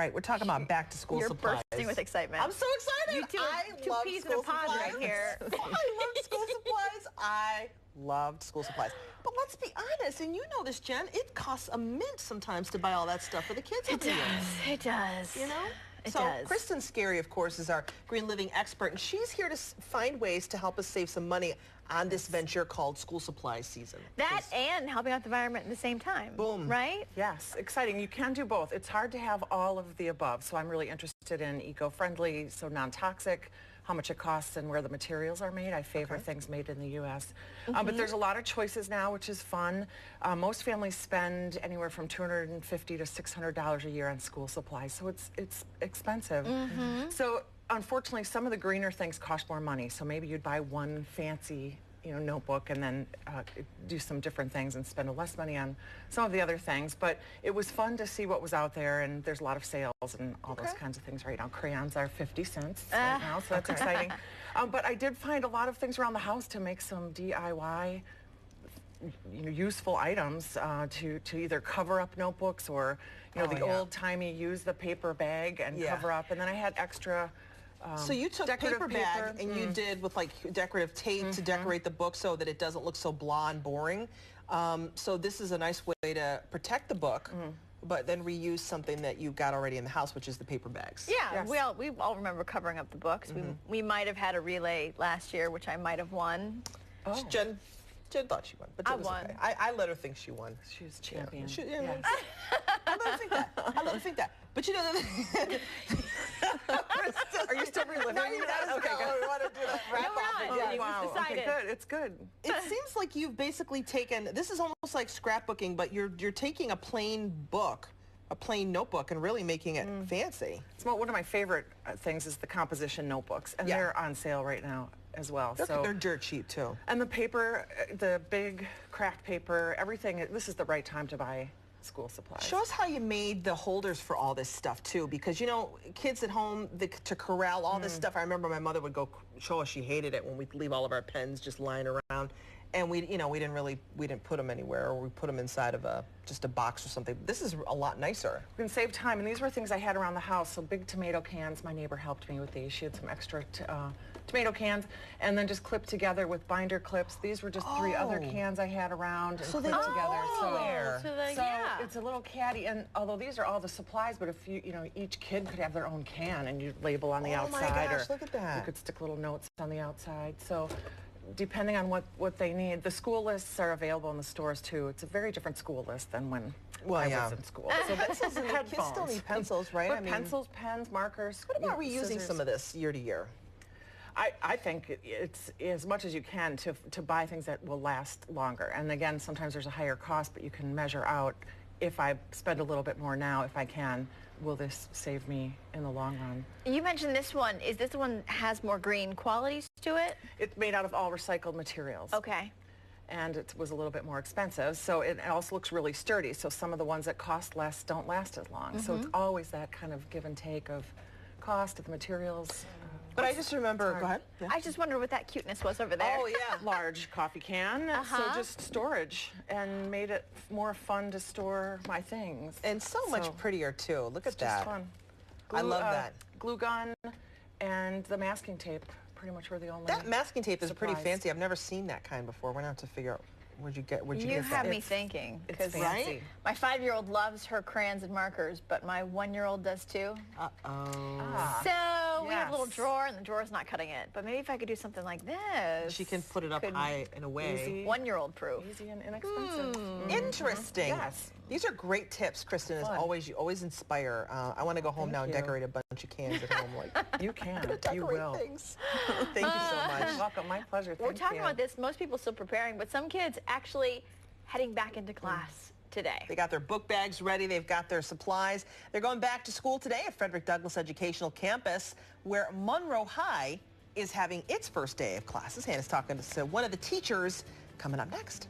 right, we're talking about back-to-school supplies. You're bursting with excitement. I'm so excited. You two, I two love peas in school a pod supplies. right here. I love school supplies. I loved school supplies. But let's be honest, and you know this, Jen, it costs a mint sometimes to buy all that stuff for the kids. It does. It does. You know? It so does. Kristin Skarie, of course, is our green living expert, and she's here to find ways to help us save some money on this venture called school supplies season. That and helping out the environment at the same time. Boom. Right? Yes, exciting. You can do both. It's hard to have all of the above, so I'm really interested in eco-friendly, so non-toxic, how much it costs and where the materials are made. I favor things made in the U.S. But there's a lot of choices now, which is fun. Most families spend anywhere from $250 to $600 a year on school supplies, so it's expensive. So unfortunately, some of the greener things cost more money. So maybe you'd buy one fancy notebook and then do some different things and spend less money on some of the other things. But it was fun to see what was out there, and there's a lot of sales and all those kinds of things right now. Crayons are 50 cents right now, so that's exciting. But I did find a lot of things around the house to make some DIY useful items to either cover up notebooks or the old-timey use the paper bag and cover up. And then I had extra so you took paper bag and you did with like decorative tape to decorate the book so that it doesn't look so blah and boring. So this is a nice way to protect the book, but then reuse something that you've got already in the house, which is the paper bags. Yeah, we all remember covering up the books. We might have had a relay last year, which I might have won. Oh. Jen thought she won, but I it was won. okay. I let her think she won. She was champion. I let her think that. I let her think that. But you know, are you still reliving that? Okay, good. We want to do that wrap No, up. we're not. Wow. Decided. Okay, good. It's good. It seems like you've basically taken, this is almost like scrapbooking, but you're taking a plain book, a plain notebook, and really making it fancy. It's one of my favorite things is the composition notebooks, and they're on sale right now as well. They're dirt cheap too. And the paper, the big craft paper, everything, this is the right time to buy school supplies. Show us how you made the holders for all this stuff too, because kids at home, to corral all this stuff. I remember my mother would go show us, she hated it when we'd leave all of our pens just lying around. And we didn't put them anywhere, or we put them inside of just a box or something. This is a lot nicer. We can save time, and these were things I had around the house. So big tomato cans, my neighbor helped me with these. She had some extra tomato cans, and then just clipped together with binder clips. These were just 3 other cans I had around and clipped together. So it's a little caddy, and although these are all the supplies, but if each kid could have their own can, and you'd label on the outside. Oh my gosh, look at that. You could stick little notes on the outside. So depending on what they need. The school lists are available in the stores too. It's a very different school list than when I was in school. So pencils and kids still need pencils, right? But pencils, pens, markers. What about reusing some of this year to year? I think it's as much as you can to buy things that will last longer. And again, sometimes there's a higher cost, but you can measure out, if I spend a little bit more now, if I can, will this save me in the long run? You mentioned this one. Is this the one that has more green qualities to it? It's made out of all recycled materials. Okay. And it was a little bit more expensive, so it also looks really sturdy. So some of the ones that cost less don't last as long. So it's always that kind of give and take of cost of the materials. But I just remember, go ahead. Yeah. I just wonder what that cuteness was over there. Oh, yeah. Large coffee can, so just storage, and made it more fun to store my things. And so much prettier, too. Look at that. Just fun. I love that. Glue gun and the masking tape pretty much were the only That masking tape is supplies. pretty fancy. I've never seen that kind before. We're going to have to figure out where'd you get that. You have me thinking. It's fancy. My 5-year-old loves her crayons and markers, but my 1-year-old does too. So we have a little drawer, and the drawer's not cutting it. But maybe if I could do something like this. She can put it up high in a way. 1-year-old proof. Easy and inexpensive. Interesting. Yes. These are great tips, Kristin. As always, you always inspire. I want to go home now and decorate a bunch of cans at home. You can. You decorate will. things. Thank you so much. You're welcome. My pleasure. We're talking about this. Most people still preparing, but some kids actually heading back into class today. They got their book bags ready. They've got their supplies. They're going back to school today at Frederick Douglass Educational Campus, where Monroe High is having its first day of classes. Hannah's talking to one of the teachers coming up next.